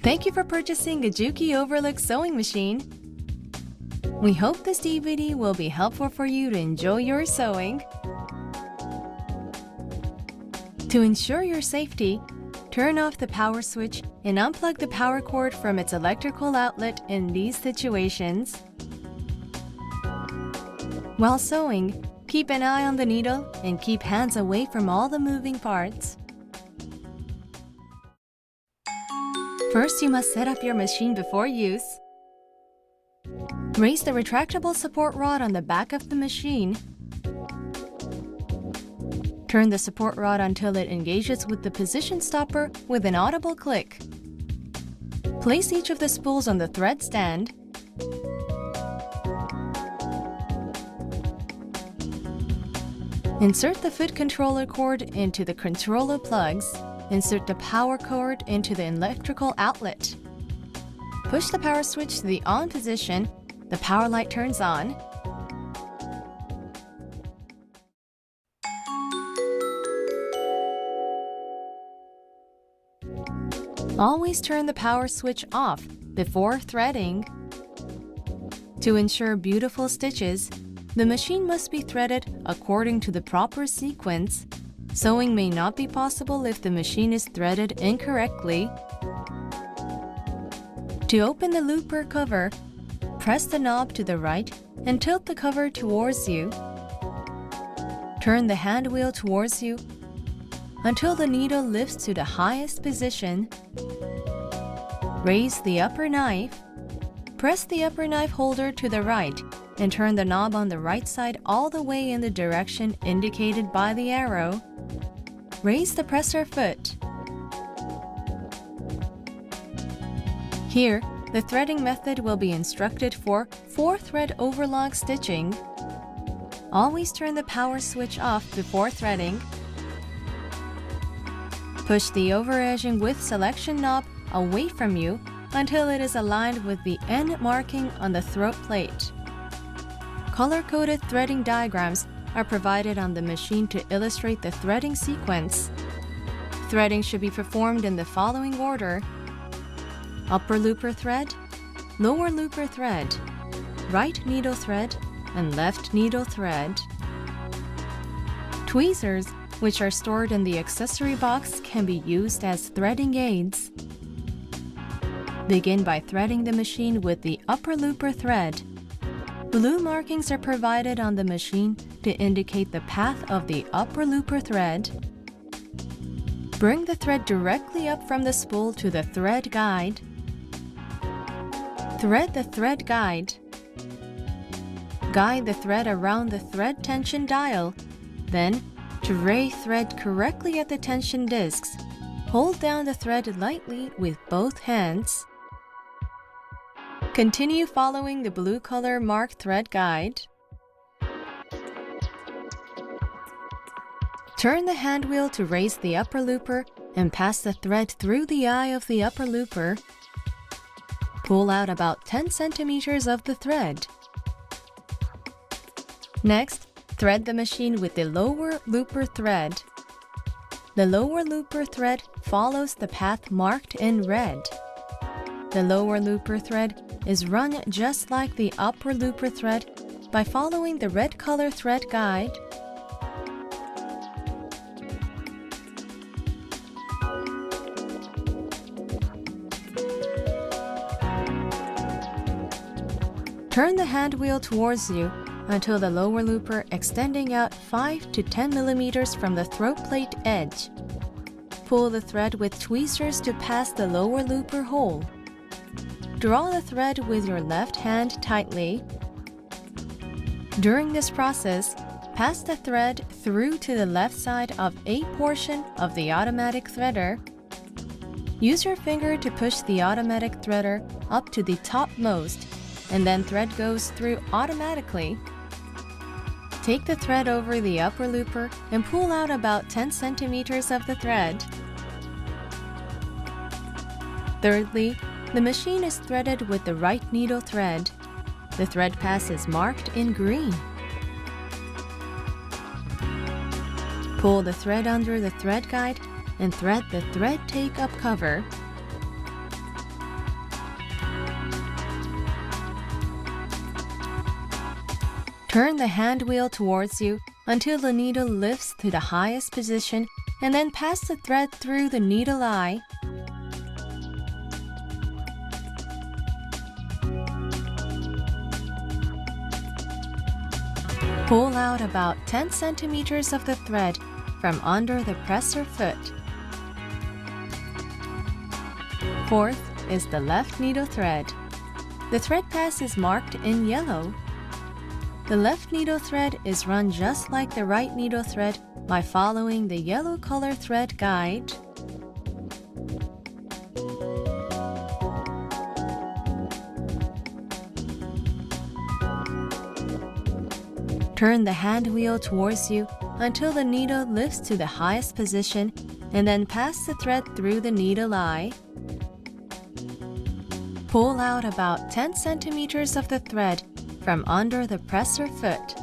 Thank you for purchasing a JUKI Overlook sewing machine. We hope this DVD will be helpful for you to enjoy your sewing. To ensure your safety, turn off the power switch and unplug the power cord from its electrical outlet in these situations. While sewing, keep an eye on the needle and keep hands away from all the moving parts. First, you must set up your machine before use. Raise the retractable support rod on the back of the machine. Turn the support rod until it engages with the position stopper with an audible click. Place each of the spools on the thread stand. Insert the foot controller cord into the controller plugs. Insert the power cord into the electrical outlet. Push the power switch to the on position. The power light turns on. Always turn the power switch off before threading. To ensure beautiful stitches, the machine must be threaded according to the proper sequence. Sewing may not be possible if the machine is threaded incorrectly. To open the looper cover, press the knob to the right and tilt the cover towards you. Turn the hand wheel towards you until the needle lifts to the highest position. Raise the upper knife. Press the upper knife holder to the right and turn the knob on the right side all the way in the direction indicated by the arrow. Raise the presser foot. Here, the threading method will be instructed for 4-thread overlock stitching. Always turn the power switch off before threading. Push the over-edging width selection knob away from you until it is aligned with the end marking on the throat plate. Color-coded threading diagrams are provided on the machine to illustrate the threading sequence. Threading should be performed in the following order: upper looper thread, lower looper thread, right needle thread, and left needle thread. Tweezers, which are stored in the accessory box, can be used as threading aids. Begin by threading the machine with the upper looper thread. Blue markings are provided on the machine to indicate the path of the upper looper thread. Bring the thread directly up from the spool to the thread guide. Thread the thread guide. Guide the thread around the thread tension dial. Then, to ray thread correctly at the tension discs, hold down the thread lightly with both hands. Continue following the blue color marked thread guide. Turn the hand wheel to raise the upper looper and pass the thread through the eye of the upper looper. Pull out about 10 centimeters of the thread. Next, thread the machine with the lower looper thread. The lower looper thread follows the path marked in red. The lower looper thread is run just like the upper looper thread by following the red color thread guide. Turn the hand wheel towards you until the lower looper extending out 5 to 10 millimeters from the throat plate edge. Pull the thread with tweezers to pass the lower looper hole. Draw the thread with your left hand tightly. During this process, pass the thread through to the left side of a portion of the automatic threader. Use your finger to push the automatic threader up to the topmost, and then thread goes through automatically. Take the thread over the upper looper and pull out about 10 centimeters of the thread. Thirdly, the machine is threaded with the right needle thread. The thread pass is marked in green. Pull the thread under the thread guide and thread the thread take-up cover. Turn the hand wheel towards you until the needle lifts to the highest position and then pass the thread through the needle eye. Pull out about 10 centimeters of the thread from under the presser foot. Fourth is the left needle thread. The thread pass is marked in yellow. The left needle thread is run just like the right needle thread by following the yellow color thread guide. Turn the hand wheel towards you until the needle lifts to the highest position and then pass the thread through the needle eye. Pull out about 10 centimeters of the thread from under the presser foot.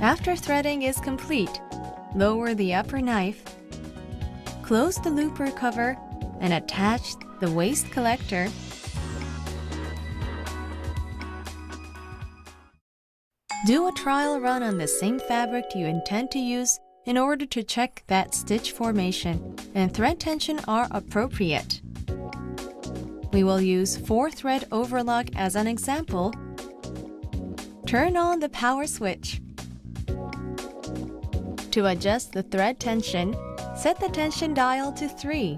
After threading is complete, lower the upper knife, close the looper cover, and attach the waist collector. Do a trial run on the same fabric you intend to use in order to check that stitch formation and thread tension are appropriate. We will use 4-thread overlock as an example. Turn on the power switch. To adjust the thread tension, set the tension dial to 3.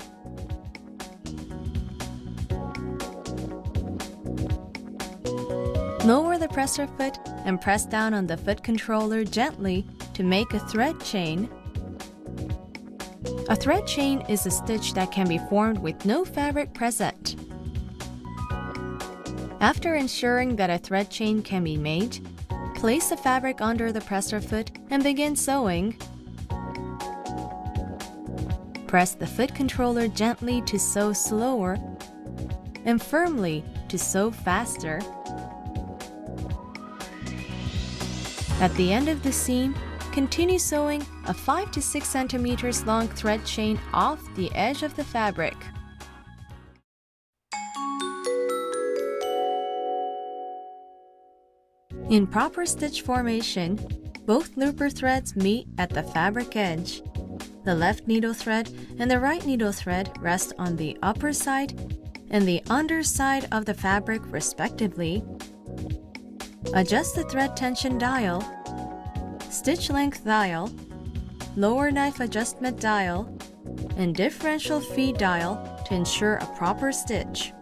Lower the presser foot and press down on the foot controller gently to make a thread chain. A thread chain is a stitch that can be formed with no fabric present. After ensuring that a thread chain can be made, place the fabric under the presser foot and begin sewing. Press the foot controller gently to sew slower and firmly to sew faster. At the end of the seam, continue sewing a 5 to 6 centimeters long thread chain off the edge of the fabric. In proper stitch formation, both looper threads meet at the fabric edge. The left needle thread and the right needle thread rest on the upper side and the underside of the fabric respectively. Adjust the thread tension dial, stitch length dial, lower knife adjustment dial, and differential feed dial to ensure a proper stitch.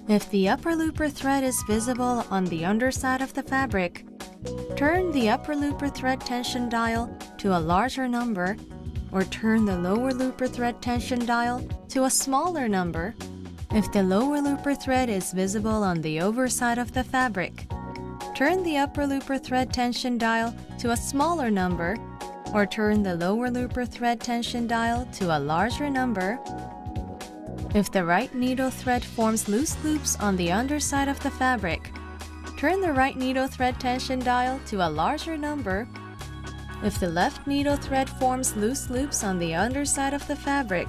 If the upper looper thread is visible on the underside of the fabric, turn the upper looper thread tension dial to a larger number or turn the lower looper thread tension dial to a smaller number. If the lower looper thread is visible on the overside of the fabric, turn the upper looper thread tension dial to a smaller number or turn the lower looper thread tension dial to a larger number. If the right needle thread forms loose loops on the underside of the fabric, turn the right needle thread tension dial to a larger number. If the left needle thread forms loose loops on the underside of the fabric,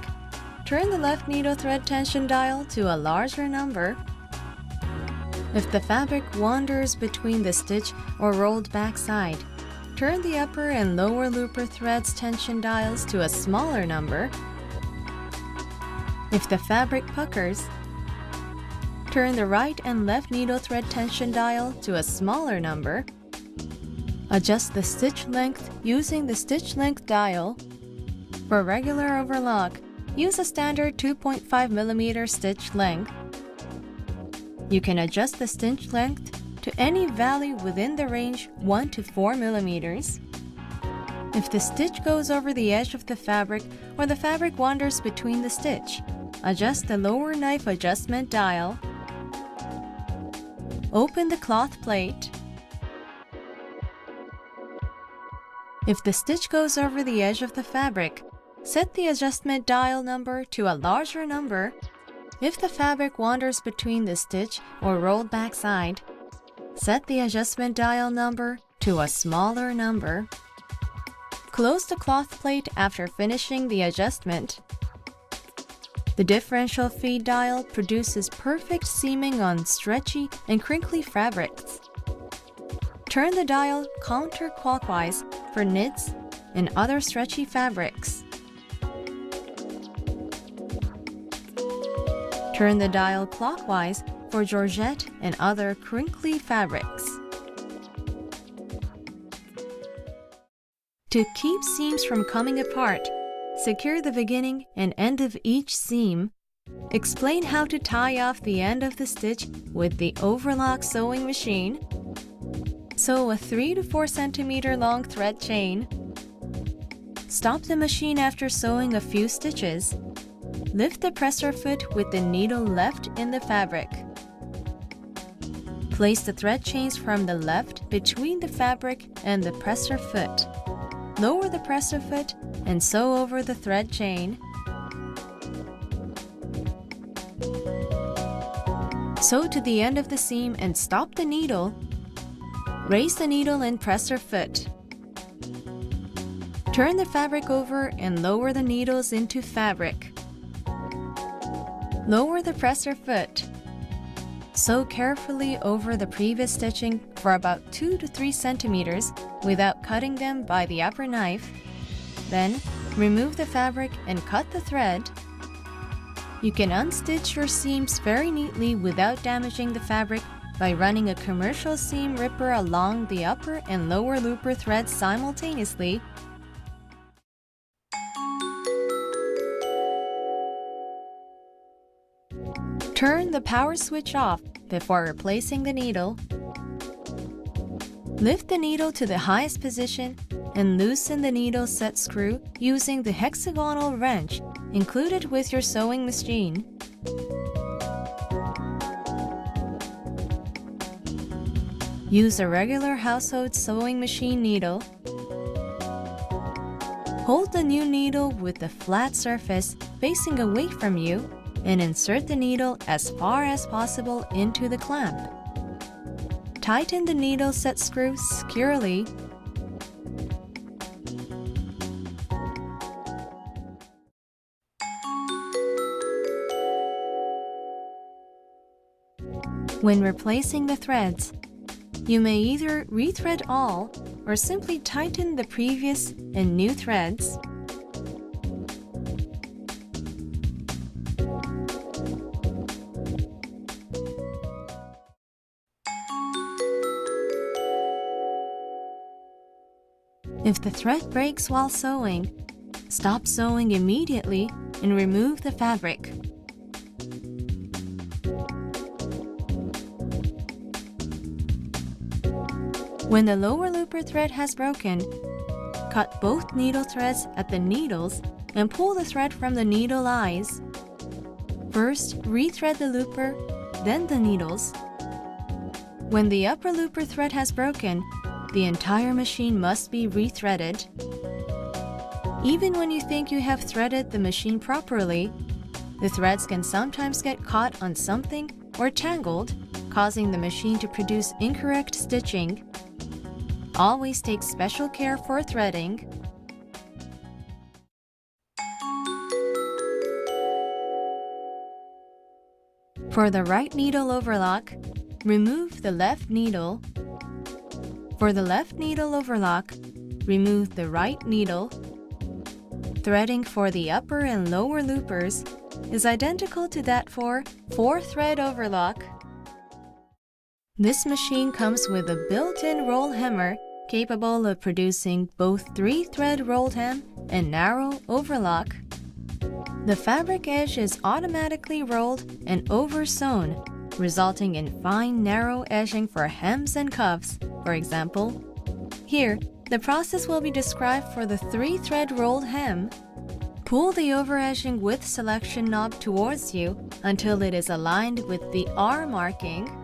turn the left needle thread tension dial to a larger number. If the fabric wanders between the stitch or rolled back side, turn the upper and lower looper threads tension dials to a smaller number. If the fabric puckers, turn the right and left needle thread tension dial to a smaller number. Adjust the stitch length using the stitch length dial. For regular overlock, use a standard 2.5 mm stitch length. You can adjust the stitch length to any value within the range 1 to 4 mm. If the stitch goes over the edge of the fabric or the fabric wanders between the stitch, adjust the lower knife adjustment dial. Open the cloth plate. If the stitch goes over the edge of the fabric, set the adjustment dial number to a larger number. If the fabric wanders between the stitch or rolled back side, set the adjustment dial number to a smaller number. Close the cloth plate after finishing the adjustment. The differential feed dial produces perfect seaming on stretchy and crinkly fabrics. Turn the dial counterclockwise for knits and other stretchy fabrics. Turn the dial clockwise for georgette and other crinkly fabrics. To keep seams from coming apart, secure the beginning and end of each seam. Explain how to tie off the end of the stitch with the overlock sewing machine. Sew a 3 to 4 centimeter long thread chain. Stop the machine after sewing a few stitches. Lift the presser foot with the needle left in the fabric. Place the thread chains from the left between the fabric and the presser foot. Lower the presser foot and sew over the thread chain. Sew to the end of the seam and stop the needle. Raise the needle and presser foot. Turn the fabric over and lower the needles into fabric. Lower the presser foot. Sew carefully over the previous stitching for about 2 to 3 centimeters without cutting them by the upper knife. Then, remove the fabric and cut the thread. You can unstitch your seams very neatly without damaging the fabric by running a commercial seam ripper along the upper and lower looper threads simultaneously. Turn the power switch off before replacing the needle. Lift the needle to the highest position and loosen the needle set screw using the hexagonal wrench included with your sewing machine. Use a regular household sewing machine needle. Hold the new needle with the flat surface facing away from you and insert the needle as far as possible into the clamp. Tighten the needle set screw securely. When replacing the threads, you may either rethread all or simply tighten the previous and new threads. If the thread breaks while sewing, stop sewing immediately and remove the fabric. When the lower looper thread has broken, cut both needle threads at the needles and pull the thread from the needle eyes. First, rethread the looper, then the needles. When the upper looper thread has broken, the entire machine must be rethreaded. Even when you think you have threaded the machine properly, the threads can sometimes get caught on something or tangled, causing the machine to produce incorrect stitching. Always take special care for threading. For the right needle overlock, remove the left needle. For the left needle overlock, remove the right needle. Threading for the upper and lower loopers is identical to that for 4-thread overlock. This machine comes with a built-in roll hammer capable of producing both 3-thread rolled hem and narrow overlock. The fabric edge is automatically rolled and oversewn, resulting in fine narrow edging for hems and cuffs, for example. Here, the process will be described for the 3-thread rolled hem. Pull the over-edging width selection knob towards you until it is aligned with the R marking.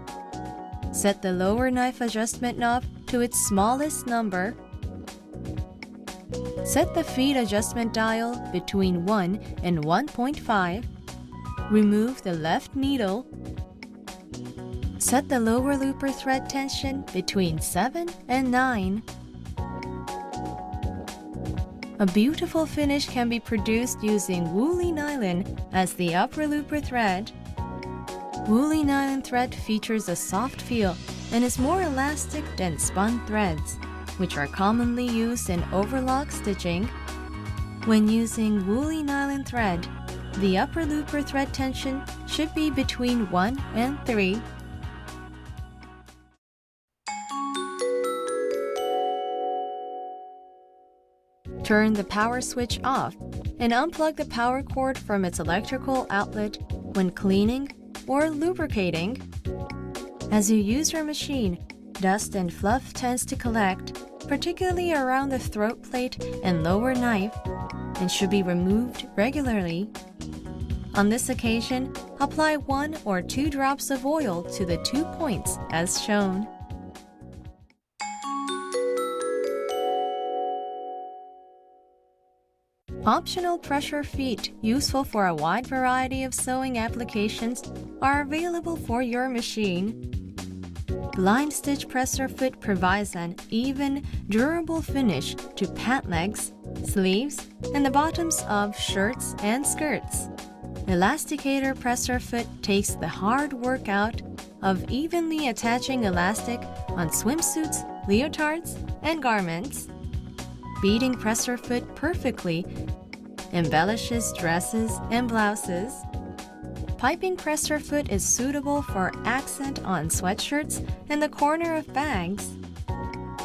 Set the lower knife adjustment knob to its smallest number. Set the feed adjustment dial between 1 and 1.5. Remove the left needle. Set the lower looper thread tension between 7 and 9. A beautiful finish can be produced using woolly nylon as the upper looper thread. Woolly nylon thread features a soft feel and is more elastic than spun threads, which are commonly used in overlock stitching. When using woolly nylon thread, the upper looper thread tension should be between 1 and 3. Turn the power switch off and unplug the power cord from its electrical outlet when cleaning or lubricating. As you use your machine, dust and fluff tends to collect, particularly around the throat plate and lower knife, and should be removed regularly. On this occasion, apply 1 or 2 drops of oil to the 2 points as shown. Optional pressure feet, useful for a wide variety of sewing applications, are available for your machine. Blind stitch presser foot provides an even, durable finish to pant legs, sleeves, and the bottoms of shirts and skirts. Elasticator presser foot takes the hard work out of evenly attaching elastic on swimsuits, leotards, and garments. Beading presser foot perfectly embellishes dresses and blouses. Piping presser foot is suitable for accent on sweatshirts and the corner of bags.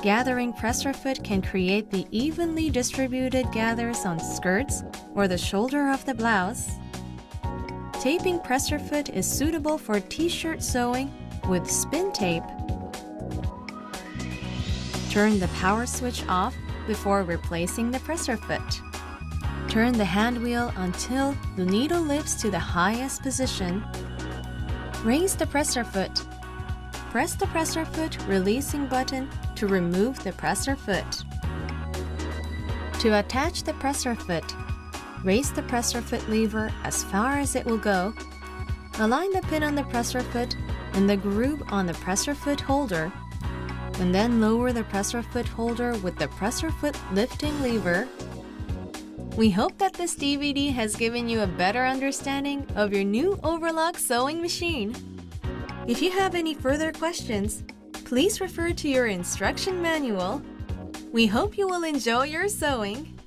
Gathering presser foot can create the evenly distributed gathers on skirts or the shoulder of the blouse. Taping presser foot is suitable for t-shirt sewing with spin tape. Turn the power switch off before replacing the presser foot. Turn the hand wheel until the needle lifts to the highest position. Raise the presser foot. Press the presser foot releasing button to remove the presser foot. To attach the presser foot, raise the presser foot lever as far as it will go. Align the pin on the presser foot and the groove on the presser foot holder, and then lower the presser foot holder with the presser foot lifting lever. We hope that this DVD has given you a better understanding of your new overlock sewing machine. If you have any further questions, please refer to your instruction manual. We hope you will enjoy your sewing.